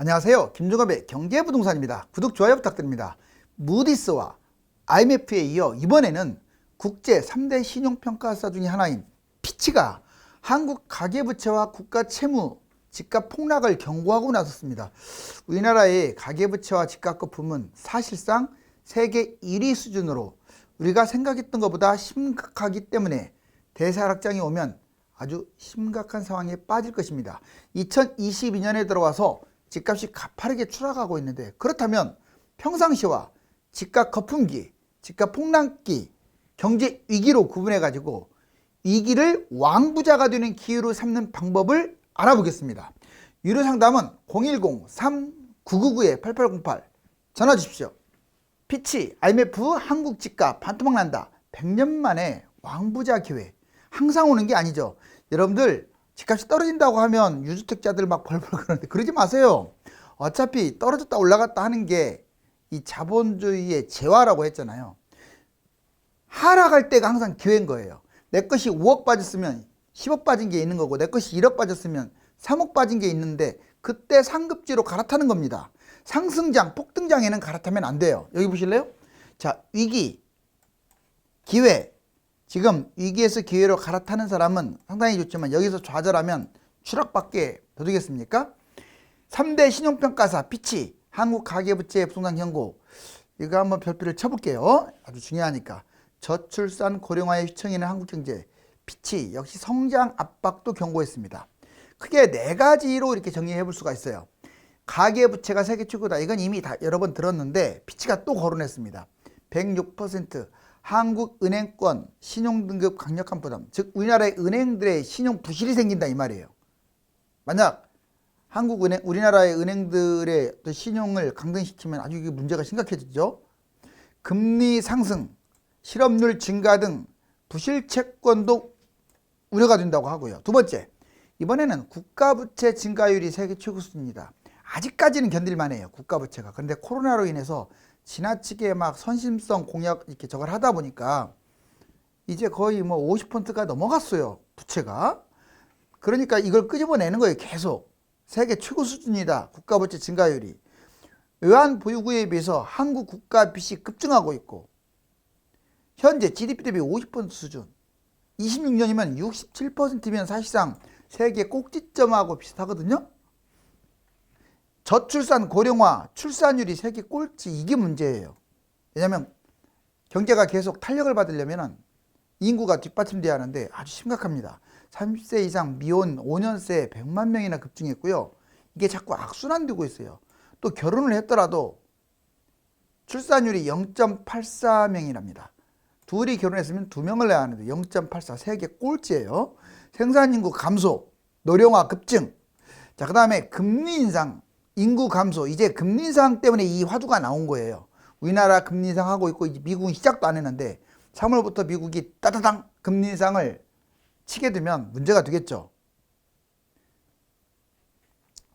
안녕하세요. 김종갑의 경제부동산입니다. 구독, 좋아요 부탁드립니다. 무디스와 IMF에 이어 이번에는 국제 3대 신용평가사 중에 하나인 피치가 한국 가계부채와 국가채무 집값 폭락을 경고하고 나섰습니다. 우리나라의 가계부채와 집값 거품은 사실상 세계 1위 수준으로 우리가 생각했던 것보다 심각하기 때문에 대사락장이 오면 아주 심각한 상황에 빠질 것입니다. 2022년에 들어와서 집값이 가파르게 추락하고 있는데, 그렇다면 평상시와 집값 거품기, 집값 폭락기, 경제 위기로 구분해 가지고 위기를 왕부자가 되는 기회로 삼는 방법을 알아보겠습니다. 유료 상담은 010-3999-8808 전화 주십시오. 피치, IMF, 한국 집값 반토막 난다. 100년 만에 왕부자 기회. 항상 오는 게 아니죠. 여러분들 집값이 떨어진다고 하면 유주택자들 막 벌벌 그러는데 그러지 마세요. 어차피 떨어졌다 올라갔다 하는 게 이 자본주의의 재화라고 했잖아요. 하락할 때가 항상 기회인 거예요. 내 것이 5억 빠졌으면 10억 빠진 게 있는 거고, 내 것이 1억 빠졌으면 3억 빠진 게 있는데, 그때 상급지로 갈아타는 겁니다. 상승장, 폭등장에는 갈아타면 안 돼요. 여기 보실래요? 자, 위기, 기회. 지금 위기에서 기회로 갈아타는 사람은 상당히 좋지만 여기서 좌절하면 추락밖에 더 되겠습니까? 3대 신용평가사 피치, 한국 가계부채 부동산 경고. 이거 한번 별표를 쳐볼게요. 아주 중요하니까. 저출산 고령화에 휘청이는 한국경제. 피치 역시 성장 압박도 경고했습니다. 크게 네 가지로 이렇게 정리해 볼 수가 있어요. 가계부채가 세계 최고다. 이건 이미 다 여러 번 들었는데 피치가 또 거론했습니다. 106%. 한국은행권 신용등급 강력한 부담, 즉 우리나라의 은행들의 신용 부실이 생긴다 이 말이에요. 만약 한국은행, 우리나라의 은행들의 신용을 강등시키면 아주 이게 문제가 심각해지죠. 금리 상승, 실업률 증가 등 부실 채권도 우려가 된다고 하고요. 두 번째, 이번에는 국가부채 증가율이 세계 최고 수준입니다. 아직까지는 견딜만 해요, 국가부채가. 그런데 코로나로 인해서 지나치게 막 선심성 공약 이렇게 저걸 하다 보니까 이제 거의 뭐 50%가 넘어갔어요, 부채가. 그러니까 이걸 끄집어내는 거예요, 계속. 세계 최고 수준이다, 국가부채 증가율이. 외환 보유고에 비해서 한국 국가 빚이 급증하고 있고, 현재 GDP 대비 50% 수준. 26년이면 67%면 사실상 세계 꼭지점하고 비슷하거든요. 저출산 고령화, 출산율이 세계 꼴찌, 이게 문제예요. 왜냐하면 경제가 계속 탄력을 받으려면 인구가 뒷받침돼야 하는데 아주 심각합니다. 30세 이상 미혼 5년새 100만 명이나 급증했고요. 이게 자꾸 악순환되고 있어요. 또 결혼을 했더라도 출산율이 0.84명이랍니다. 둘이 결혼했으면 2명을 낳아야 하는데 0.84, 세계 꼴찌예요. 생산인구 감소, 노령화 급증. 자, 그 다음에 금리 인상, 인구 감소. 이제 금리 인상 때문에 이 화두가 나온 거예요. 우리나라 금리 인상하고 있고 이제 미국은 시작도 안 했는데 3월부터 미국이 따다당 금리 인상을 치게 되면 문제가 되겠죠.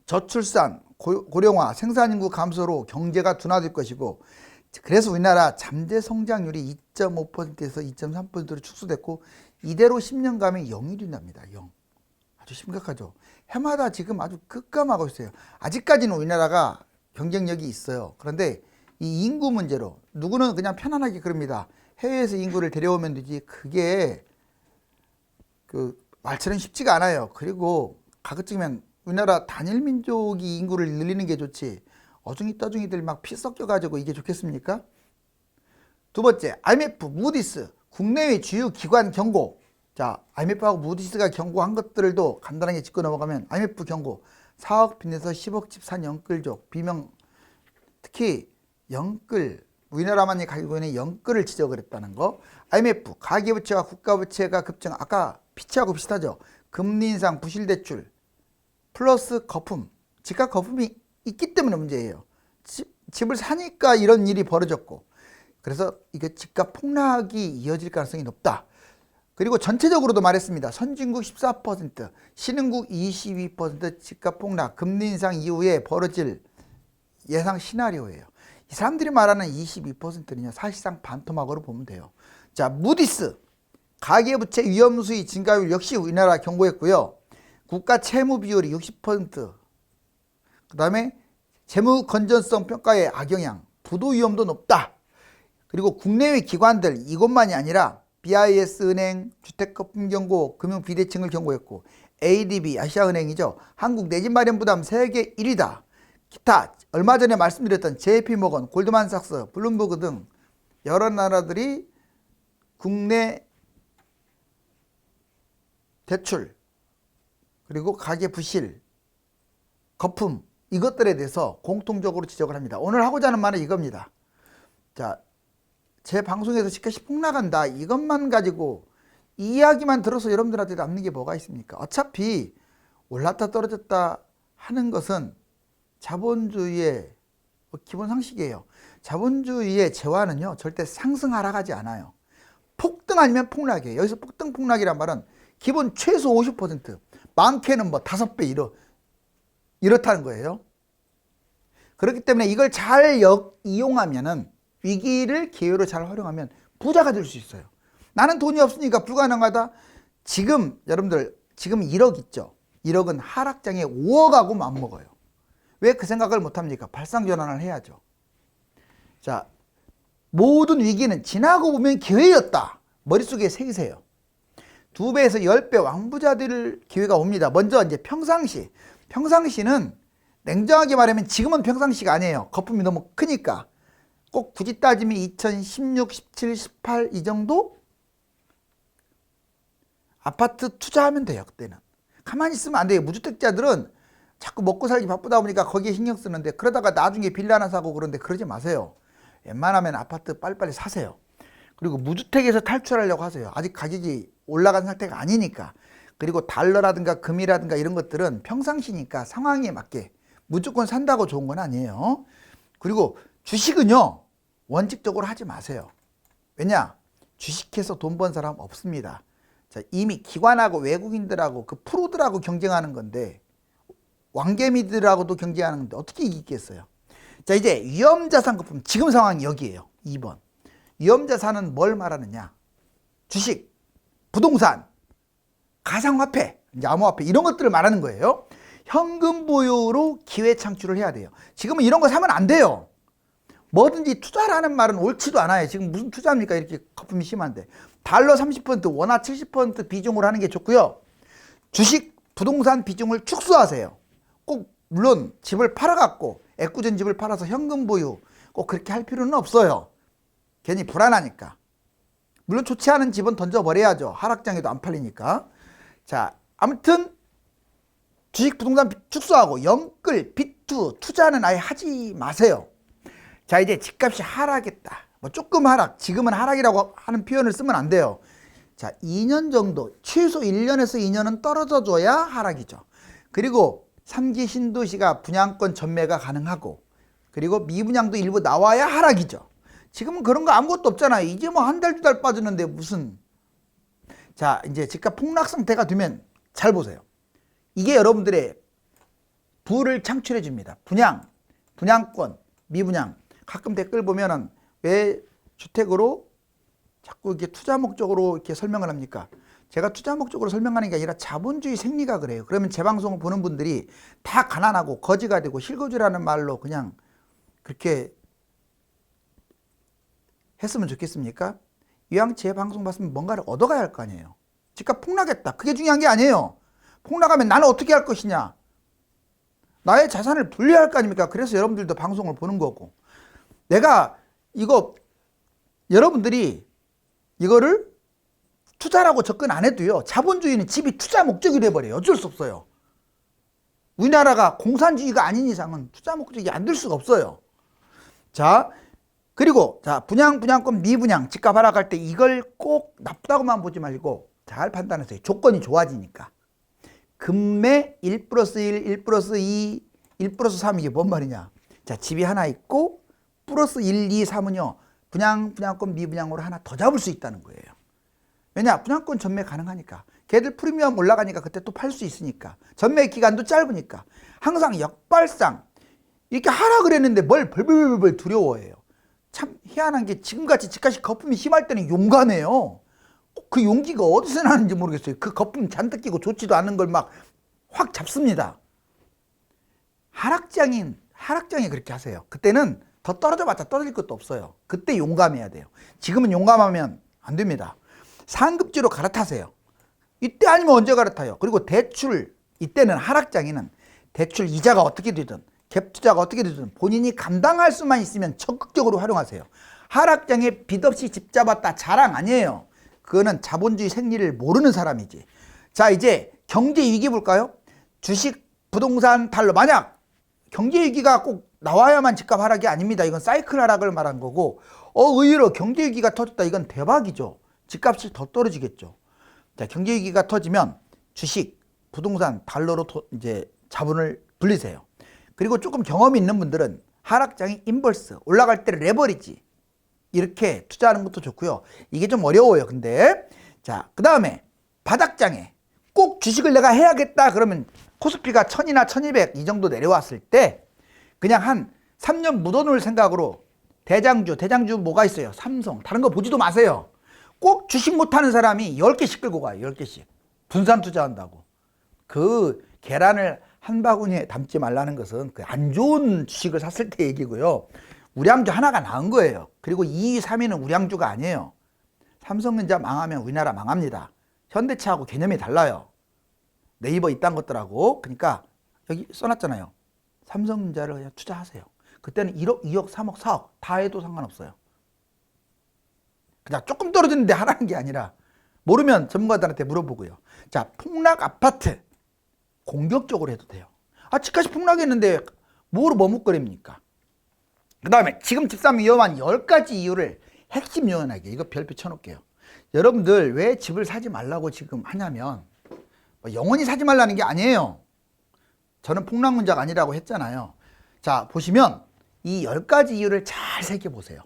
저출산, 고령화, 생산인구 감소로 경제가 둔화될 것이고, 그래서 우리나라 잠재 성장률이 2.5%에서 2.3%로 축소됐고, 이대로 10년 가면 0이 된답니다. 0. 아주 심각하죠. 해마다 지금 아주 급감하고 있어요. 아직까지는 우리나라가 경쟁력이 있어요. 그런데 이 인구 문제로 누구는 그냥 편안하게 그럽니다. 해외에서 인구를 데려오면 되지. 그게 말처럼 쉽지가 않아요. 그리고 가급적이면 우리나라 단일 민족이 인구를 늘리는 게 좋지, 어중이 떠중이들 막 피 섞여가지고 이게 좋겠습니까? 두 번째, IMF, 무디스, 국내외 주요 기관 경고. 자, IMF하고 무디스가 경고한 것들도 간단하게 짚고 넘어가면, IMF 경고, 4억 빚내서 10억 집 산 영끌족, 비명, 특히 영끌, 우리나라만이 가지고 있는 영끌을 지적을 했다는 거. IMF, 가계부채와 국가부채가 급증, 아까 피치하고 비슷하죠. 금리 인상, 부실대출, 플러스 거품, 집값 거품이 있기 때문에 문제예요. 집을 사니까 이런 일이 벌어졌고, 그래서 이게 집값 폭락이 이어질 가능성이 높다. 그리고 전체적으로도 말했습니다. 선진국 14%, 신흥국 22% 집값 폭락, 금리 인상 이후에 벌어질 예상 시나리오예요. 이 사람들이 말하는 22%는요, 사실상 반토막으로 보면 돼요. 자, 무디스, 가계부채 위험수위 증가율 역시 우리나라 경고했고요. 국가 채무 비율이 60%, 그 다음에 재무 건전성 평가의 악영향, 부도 위험도 높다. 그리고 국내외 기관들 이것만이 아니라 BIS 은행, 주택거품경고, 금융비대칭을 경고했고 ADB, 아시아은행이죠. 한국 내집 마련 부담 세계 1위다. 기타 얼마 전에 말씀드렸던 JP모건, 골드만삭스, 블룸버그 등 여러 나라들이 국내 대출 그리고 가계 부실, 거품 이것들에 대해서 공통적으로 지적을 합니다. 오늘 하고자 하는 말은 이겁니다. 자, 제 방송에서 집값이 폭락한다 이것만 가지고 이 이야기만 들어서 여러분들한테 남는 게 뭐가 있습니까? 어차피 올랐다 떨어졌다 하는 것은 자본주의의 기본 상식이에요. 자본주의의 재화는요 절대 상승 하락하지 않아요. 폭등 아니면 폭락이에요. 여기서 폭등 폭락이란 말은 기본 최소 50%, 많게는 뭐 5배 이렇다는 거예요. 그렇기 때문에 이걸 잘 이용하면은 위기를 기회로 잘 활용하면 부자가 될 수 있어요. 나는 돈이 없으니까 불가능하다. 지금 여러분들 지금 1억 있죠. 1억은 하락장에 5억하고 맞먹어요. 왜 그 생각을 못합니까? 발상전환을 해야죠. 자, 모든 위기는 지나고 보면 기회였다. 머릿속에 새기세요. 2배에서 10배 왕부자들 기회가 옵니다. 먼저 이제 평상시는 냉정하게 말하면 지금은 평상시가 아니에요. 거품이 너무 크니까. 꼭 굳이 따지면 2016, 17, 18 이 정도? 아파트 투자하면 돼요. 그때는. 가만히 있으면 안 돼요. 무주택자들은 자꾸 먹고 살기 바쁘다 보니까 거기에 신경 쓰는데 그러다가 나중에 빌라 하나 사고 그런데 그러지 마세요. 웬만하면 아파트 빨리빨리 사세요. 그리고 무주택에서 탈출하려고 하세요. 아직 가격이 올라간 상태가 아니니까. 그리고 달러라든가 금이라든가 이런 것들은 평상시니까 상황에 맞게 무조건 산다고 좋은 건 아니에요. 그리고 주식은요 원칙적으로 하지 마세요. 왜냐? 주식해서 돈 번 사람 없습니다. 자, 이미 기관하고 외국인들하고 그 프로들하고 경쟁하는 건데 왕개미들하고도 경쟁하는 건데 어떻게 이기겠어요? 자, 이제 위험자산 거품 지금 상황이 여기에요. 2번 위험자산은 뭘 말하느냐? 주식, 부동산, 가상화폐, 이제 암호화폐 이런 것들을 말하는 거예요. 현금 보유로 기회 창출을 해야 돼요. 지금은 이런 거 사면 안 돼요. 뭐든지 투자라는 말은 옳지도 않아요. 지금 무슨 투자입니까? 이렇게 거품이 심한데. 달러 30%, 원화 70% 비중으로 하는 게 좋고요. 주식, 부동산 비중을 축소하세요. 꼭 물론 집을 팔아갖고 애꿎은 집을 팔아서 현금 보유 꼭 그렇게 할 필요는 없어요. 괜히 불안하니까. 물론 좋지 않은 집은 던져버려야죠. 하락장에도 안 팔리니까. 자, 아무튼 주식, 부동산 축소하고 영끌, 비투, 투자는 아예 하지 마세요. 자, 이제 집값이 하락했다. 뭐 조금 하락, 지금은 하락이라고 하는 표현을 쓰면 안 돼요. 자, 2년 정도, 최소 1년에서 2년은 떨어져 줘야 하락이죠. 그리고 3기 신도시가 분양권 전매가 가능하고 그리고 미분양도 일부 나와야 하락이죠. 지금은 그런 거 아무것도 없잖아요. 이제 뭐 한 달, 2달 빠졌는데 무슨. 자, 이제 집값 폭락 상태가 되면 잘 보세요. 이게 여러분들의 부를 창출해 줍니다. 분양권, 미분양. 가끔 댓글 보면은 왜 주택으로 자꾸 이렇게 투자 목적으로 이렇게 설명을 합니까? 제가 투자 목적으로 설명하는 게 아니라 자본주의 생리가 그래요. 그러면 제 방송을 보는 분들이 다 가난하고 거지가 되고 실거주라는 말로 그냥 그렇게 했으면 좋겠습니까? 이왕 제 방송 봤으면 뭔가를 얻어가야 할 거 아니에요. 집값 폭락했다. 그게 중요한 게 아니에요. 폭락하면 나는 어떻게 할 것이냐. 나의 자산을 분리할 거 아닙니까? 그래서 여러분들도 방송을 보는 거고. 내가 이거 여러분들이 이거를 투자라고 접근 안 해도요. 자본주의는 집이 투자 목적이 돼버려요. 어쩔 수 없어요. 우리나라가 공산주의가 아닌 이상은 투자 목적이 안 될 수가 없어요. 자, 그리고 자 분양권, 미분양, 집값 하락할 때 이걸 꼭 나쁘다고만 보지 말고 잘 판단하세요. 조건이 좋아지니까. 금매 1 플러스 1, 1 플러스 2, 1 플러스 3 이게 뭔 말이냐. 자, 집이 하나 있고 플러스 1, 2, 3은요. 분양권, 미분양으로 하나 더 잡을 수 있다는 거예요. 왜냐? 분양권 전매 가능하니까. 걔들 프리미엄 올라가니까 그때 또 팔 수 있으니까. 전매 기간도 짧으니까. 항상 역발상. 이렇게 하라 그랬는데 뭘 벌벌벌 두려워해요. 참 희한한 게 지금같이 집값이 거품이 심할 때는 용감해요. 그 용기가 어디서 나는지 모르겠어요. 그 거품 잔뜩 끼고 좋지도 않은 걸 막 확 잡습니다. 하락장에 그렇게 하세요. 그때는 더 떨어져봤자 떨어질 것도 없어요. 그때 용감해야 돼요. 지금은 용감하면 안 됩니다. 상급지로 갈아타세요. 이때 아니면 언제 갈아타요? 그리고 대출, 이때는 하락장에는 대출 이자가 어떻게 되든 갭 투자가 어떻게 되든 본인이 감당할 수만 있으면 적극적으로 활용하세요. 하락장에 빚 없이 집 잡았다 자랑 아니에요. 그거는 자본주의 생리를 모르는 사람이지. 자, 이제 경제 위기 볼까요? 주식, 부동산, 달러. 만약 경제 위기가 꼭 나와야만 집값 하락이 아닙니다. 이건 사이클 하락을 말한 거고, 의외로 경제 위기가 터졌다. 이건 대박이죠. 집값이 더 떨어지겠죠. 자, 경제 위기가 터지면 주식, 부동산, 달러로 이제 자본을 불리세요. 그리고 조금 경험이 있는 분들은 하락장이 인버스, 올라갈 때 레버리지 이렇게 투자하는 것도 좋고요. 이게 좀 어려워요. 근데 자, 그 다음에 바닥장에 꼭 주식을 내가 해야겠다 그러면 코스피가 1000이나 1200 이 정도 내려왔을 때 그냥 한 3년 묻어놓을 생각으로 대장주 뭐가 있어요? 삼성. 다른 거 보지도 마세요. 꼭 주식 못하는 사람이 10개씩 끌고 가요. 10개씩. 분산 투자한다고. 그 계란을 한 바구니에 담지 말라는 것은 그 안 좋은 주식을 샀을 때 얘기고요. 우량주 하나가 나은 거예요. 그리고 2위, 3위는 우량주가 아니에요. 삼성전자 망하면 우리나라 망합니다. 현대차하고 개념이 달라요. 네이버 이딴 것들하고. 그러니까 여기 써놨잖아요. 삼성전자를 그냥 투자하세요. 그때는 1억, 2억, 3억, 4억 다 해도 상관없어요. 그냥 조금 떨어지는데 하라는 게 아니라 모르면 전문가들한테 물어보고요. 자, 폭락 아파트 공격적으로 해도 돼요. 집값이 폭락했는데 뭐로 머뭇거립니까? 그 다음에 지금 집사면 위험한 10가지 이유를 핵심 요원하게 이거 별표 쳐놓을게요. 여러분들 왜 집을 사지 말라고 지금 하냐면 영원히 사지 말라는 게 아니에요. 저는 폭락 문제가 아니라고 했잖아요. 자, 보시면 이 10가지 이유를 잘 새겨보세요.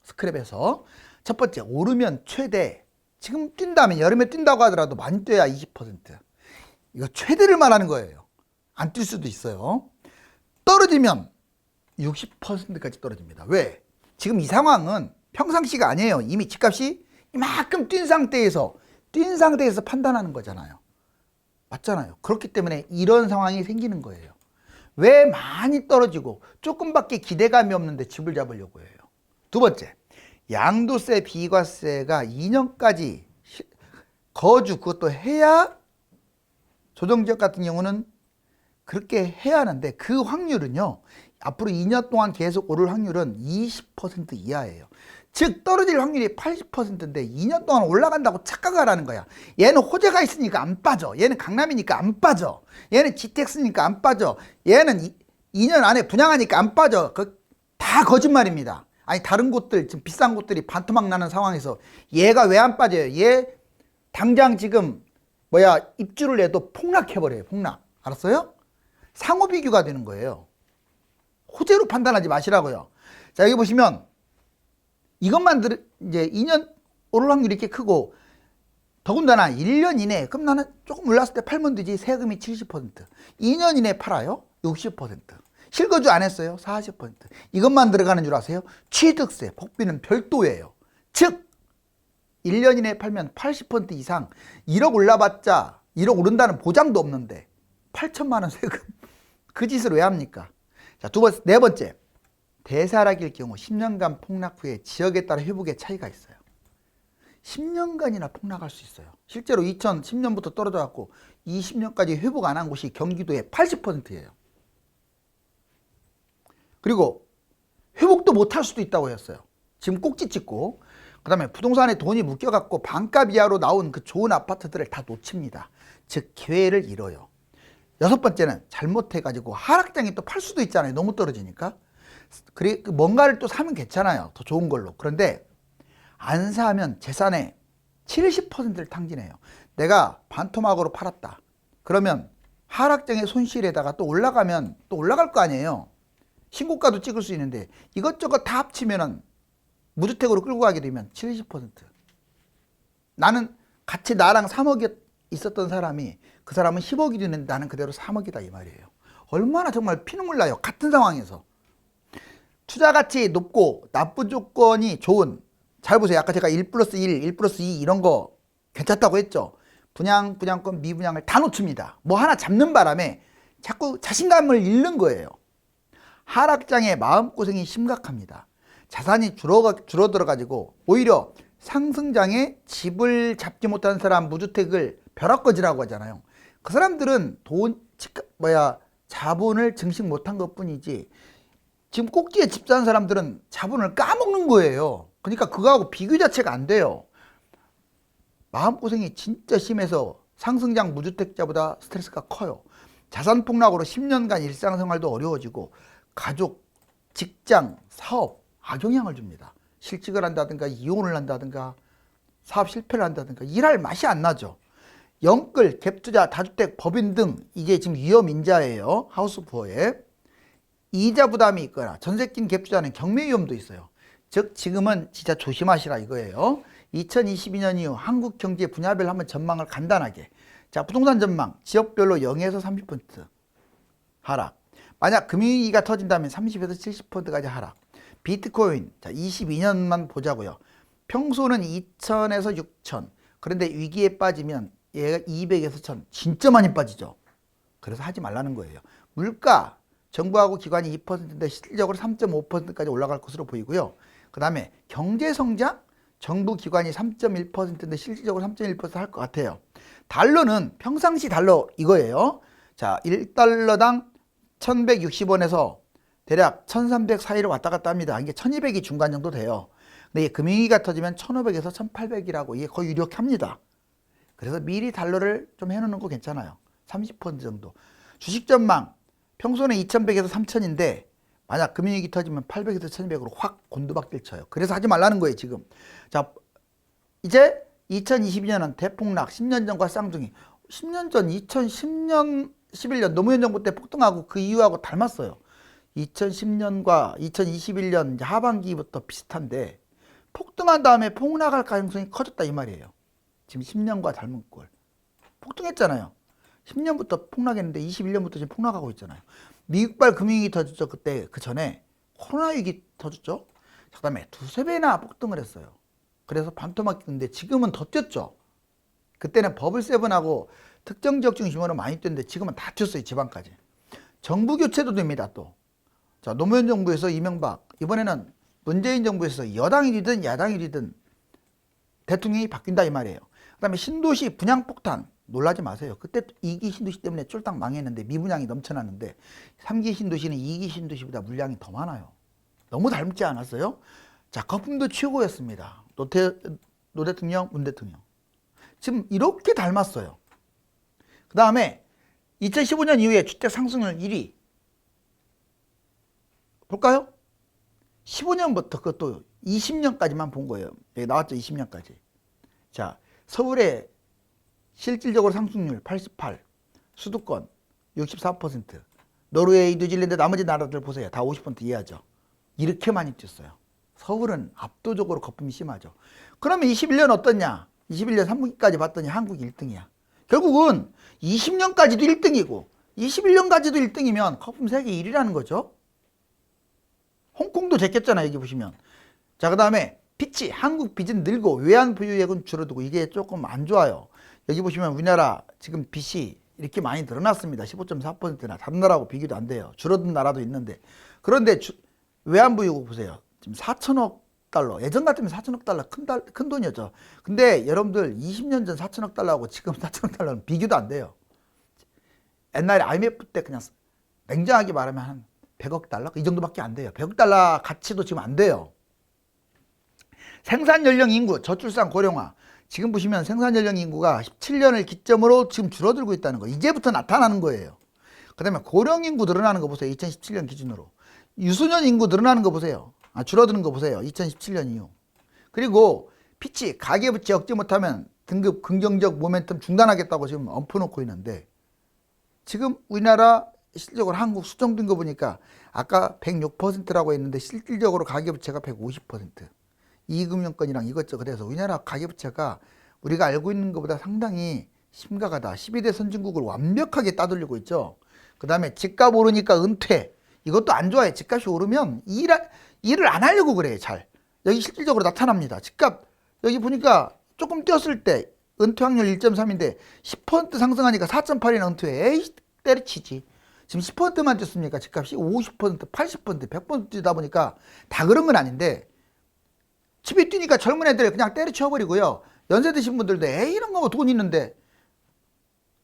스크랩에서. 첫 번째, 오르면 최대. 지금 뛴다면 여름에 뛴다고 하더라도 많이 뛰어야 20%. 이거 최대를 말하는 거예요. 안 뛸 수도 있어요. 떨어지면 60%까지 떨어집니다. 왜? 지금 이 상황은 평상시가 아니에요. 이미 집값이 이만큼 뛴 상태에서 판단하는 거잖아요. 맞잖아요. 그렇기 때문에 이런 상황이 생기는 거예요. 왜 많이 떨어지고 조금밖에 기대감이 없는데 집을 잡으려고 해요. 두 번째, 양도세, 비과세가 2년까지 거주 그것도 해야 조정지역 같은 경우는 그렇게 해야 하는데 그 확률은요. 앞으로 2년 동안 계속 오를 확률은 20% 이하예요. 즉 떨어질 확률이 80%인데 2년 동안 올라간다고 착각하라는 거야. 얘는 호재가 있으니까 안 빠져. 얘는 강남이니까 안 빠져. 얘는 GTX니까 안 빠져. 얘는 2년 안에 분양하니까 안 빠져. 다 거짓말입니다. 아니 다른 곳들 지금 비싼 곳들이 반토막 나는 상황에서 얘가 왜 안 빠져요? 얘 당장 지금 입주를 해도 폭락해버려요. 폭락. 알았어요? 상호 비교가 되는 거예요. 호재로 판단하지 마시라고요. 자, 여기 보시면 이것만 이제 2년 오를 확률이 이렇게 크고 더군다나 1년 이내에 그럼 나는 조금 올랐을 때 팔면 되지. 세금이 70%. 2년 이내에 팔아요? 60%. 실거주 안 했어요? 40%. 이것만 들어가는 줄 아세요? 취득세, 복비는 별도예요. 즉 1년 이내에 팔면 80% 이상 1억 올라봤자 1억 오른다는 보장도 없는데 8천만 원 세금. 그 짓을 왜 합니까? 자, 네 번째. 대사락일 경우 10년간 폭락 후에 지역에 따라 회복의 차이가 있어요. 10년간이나 폭락할 수 있어요. 실제로 2010년부터 떨어져갖고 20년까지 회복 안 한 곳이 경기도의 80%예요. 그리고 회복도 못할 수도 있다고 했어요. 지금 꼭지 찍고. 그 다음에 부동산에 돈이 묶여갖고 반값 이하로 나온 그 좋은 아파트들을 다 놓칩니다. 즉 기회를 잃어요. 여섯 번째는 잘못해가지고 하락장에 또 팔 수도 있잖아요. 너무 떨어지니까. 그래 뭔가를 또 사면 괜찮아요. 더 좋은 걸로. 그런데 안 사면 재산의 70%를 탕진해요. 내가 반토막으로 팔았다. 그러면 하락장의 손실에다가 또 올라가면 또 올라갈 거 아니에요. 신고가도 찍을 수 있는데 이것저것 다 합치면은 무주택으로 끌고 가게 되면 70%. 나는 같이 나랑 3억이 있었던 사람이 그 사람은 10억이 되는데 나는 그대로 3억이다 이 말이에요. 얼마나 정말 피눈물 나요. 같은 상황에서. 투자 가치 높고 나쁜 조건이 좋은. 잘 보세요. 아까 제가 1+1, 1+2 이런 거 괜찮다고 했죠. 분양권, 미분양을 다 놓칩니다. 뭐 하나 잡는 바람에 자꾸 자신감을 잃는 거예요. 하락장의 마음고생이 심각합니다. 자산이 줄어들어가지고 오히려 상승장에 집을 잡지 못한 사람, 무주택을 벼락거지라고 하잖아요. 그 사람들은 자본을 증식 못한 것 뿐이지 지금 꼭지에 집 사는 사람들은 자본을 까먹는 거예요. 그러니까 그거하고 비교 자체가 안 돼요. 마음고생이 진짜 심해서 상승장 무주택자보다 스트레스가 커요. 자산 폭락으로 10년간 일상생활도 어려워지고 가족, 직장, 사업 악영향을 줍니다. 실직을 한다든가 이혼을 한다든가 사업 실패를 한다든가 일할 맛이 안 나죠. 영끌, 갭투자, 다주택, 법인 등 이게 지금 위험인자예요. 하우스푸어에. 이자 부담이 있거나 전세 낀 갭투자는 경매 위험도 있어요. 즉 지금은 진짜 조심하시라 이거예요. 2022년 이후 한국 경제 분야별 한번 전망을 간단하게. 자, 부동산 전망 지역별로 0에서 30% 하락. 만약 금융위기가 터진다면 30에서 70%까지 하락. 비트코인 자 22년만 보자고요. 평소는 2,000에서 6,000. 그런데 위기에 빠지면 얘가 200에서 1,000 진짜 많이 빠지죠. 그래서 하지 말라는 거예요. 물가 정부하고 기관이 2%인데 실질적으로 3.5%까지 올라갈 것으로 보이고요. 그 다음에 경제성장 정부 기관이 3.1%인데 실질적으로 3.1% 할 것 같아요. 달러는 평상시 달러 이거예요. 자, 1달러당 1160원에서 대략 1300 사이로 왔다 갔다 합니다. 이게 1200이 중간 정도 돼요. 근데 금융위기가 터지면 1500에서 1800이라고 이게 거의 유력합니다. 그래서 미리 달러를 좀 해놓는 거 괜찮아요. 30% 정도. 주식 전망 평소는 2100에서 3000인데 만약 금융위기 터지면 800에서 1200으로 확 곤두박질 쳐요. 그래서 하지 말라는 거예요 지금. 자, 이제 2022년은 대폭락 10년 전과 쌍둥이. 10년 전 2010년 11년 노무현 정부 때 폭등하고 그 이후하고 닮았어요. 2010년과 2021년 하반기부터 비슷한데 폭등한 다음에 폭락할 가능성이 커졌다 이 말이에요. 지금 10년과 닮은 꼴. 폭등했잖아요. 10년부터 폭락했는데 21년부터 지금 폭락하고 있잖아요. 미국발 금융위기 터졌죠. 그때 그 전에 코로나 위기 터졌죠. 그 다음에 두세 배나 폭등을 했어요. 그래서 반토막인데 지금은 더 뛰었죠. 그때는 버블7하고 특정 지역 중심으로 많이 뛰었는데 지금은 다 튀었어요. 지방까지. 정부 교체도 됩니다. 또. 자, 노무현 정부에서 이명박, 이번에는 문재인 정부에서 여당이 되든 야당이 되든 대통령이 바뀐다 이 말이에요. 그 다음에 신도시 분양폭탄 놀라지 마세요. 그때 2기 신도시 때문에 쫄딱 망했는데 미분양이 넘쳐났는데 3기 신도시는 2기 신도시보다 물량이 더 많아요. 너무 닮지 않았어요? 자, 거품도 최고였습니다. 노 대통령, 문 대통령. 지금 이렇게 닮았어요. 그 다음에 2015년 이후에 주택 상승률 1위. 볼까요? 15년부터 그것도 20년까지만 본 거예요. 여기 나왔죠, 20년까지. 자, 서울의 실질적으로 상승률 88, 수도권 64%, 노르웨이, 뉴질랜드 나머지 나라들 보세요. 다 50% 이하죠. 이렇게 많이 뛰었어요. 서울은 압도적으로 거품이 심하죠. 그러면 21년 어떻냐? 21년 3분기까지 봤더니 한국이 1등이야. 결국은 20년까지도 1등이고 21년까지도 1등이면 거품 세계 1위라는 거죠. 홍콩도 제꼈잖아요. 여기 보시면. 자, 그 다음에 피치, 한국 빚은 늘고 외환 보유액은 줄어들고 이게 조금 안 좋아요. 여기 보시면 우리나라 지금 빚이 이렇게 많이 늘어났습니다. 15.4%나 다른 나라하고 비교도 안 돼요. 줄어든 나라도 있는데. 그런데 외환 보유고 보세요. 지금 4천억 달러. 예전 같으면 4천억 달러 큰 돈이었죠. 근데 여러분들 20년 전 4천억 달러하고 지금 4천억 달러는 비교도 안 돼요. 옛날에 IMF 때 그냥 냉정하게 말하면 한 100억 달러? 이 정도밖에 안 돼요. 100억 달러 가치도 지금 안 돼요. 생산 연령 인구, 저출산 고령화. 지금 보시면 생산 연령 인구가 17년을 기점으로 지금 줄어들고 있다는 거. 이제부터 나타나는 거예요. 그 다음에 고령 인구 늘어나는 거 보세요. 2017년 기준으로. 유소년 인구 늘어나는 거 보세요. 줄어드는 거 보세요. 2017년 이후. 그리고 피치, 가계부채 억제 못하면 등급 긍정적 모멘텀 중단하겠다고 지금 엎어놓고 있는데 지금 우리나라 실질적으로 한국 수정된 거 보니까 아까 106%라고 했는데 실질적으로 가계부채가 150%. 이금융권이랑 이것저것 해서 우리나라 가계부채가 우리가 알고 있는 것보다 상당히 심각하다. 12대 선진국을 완벽하게 따돌리고 있죠. 그 다음에 집값 오르니까 은퇴. 이것도 안 좋아요. 집값이 오르면 일을 안 하려고 그래요. 잘. 여기 실질적으로 나타납니다. 집값 여기 보니까 조금 뛰었을 때 은퇴 확률 1.3인데 10% 상승하니까 4.8이나 은퇴해. 에이 때려치지. 지금 10%만 뛰었습니까? 집값이 50%, 80%, 100% 뛰다 보니까 다 그런 건 아닌데 집이 뛰니까 젊은 애들 그냥 때려치워버리고요. 연세 드신 분들도 에이 이런 거 돈 있는데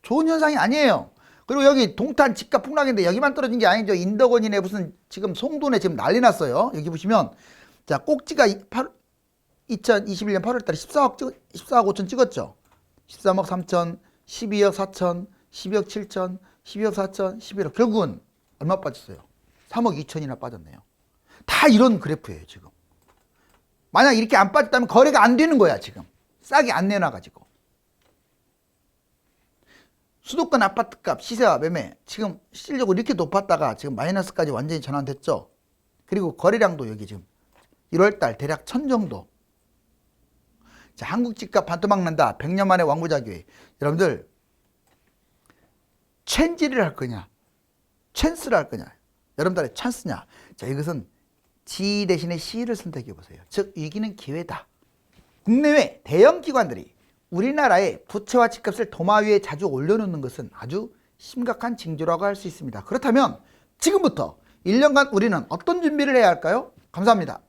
좋은 현상이 아니에요. 그리고 여기 동탄 집값 폭락인데 여기만 떨어진 게 아니죠. 인덕원이네 무슨 지금 송도네 지금 난리 났어요. 여기 보시면 자 꼭지가 2021년 8월달에 14억 5천 찍었죠. 13억 3천, 12억 4천, 12억 7천, 12억 4천, 11억 결국은 얼마 빠졌어요? 3억 2천이나 빠졌네요. 다 이런 그래프예요 지금. 만약 이렇게 안 빠졌다면 거래가 안 되는 거야 지금. 싸게 안 내놔가지고. 수도권 아파트값 시세와 매매 지금 실질적으로 이렇게 높았다가 지금 마이너스까지 완전히 전환됐죠. 그리고 거래량도 여기 지금 1월달 대략 1000 정도. 자, 한국 집값 반토막 난다. 100년 만에 왕부자 기회. 여러분들 체인지를 할 거냐 찬스를 할 거냐. 여러분들의 찬스냐. 자, 이것은 G 대신에 C를 선택해 보세요. 즉 위기는 기회다. 국내외 대형 기관들이 우리나라의 부채와 집값을 도마 위에 자주 올려놓는 것은 아주 심각한 징조라고 할 수 있습니다. 그렇다면 지금부터 1년간 우리는 어떤 준비를 해야 할까요? 감사합니다.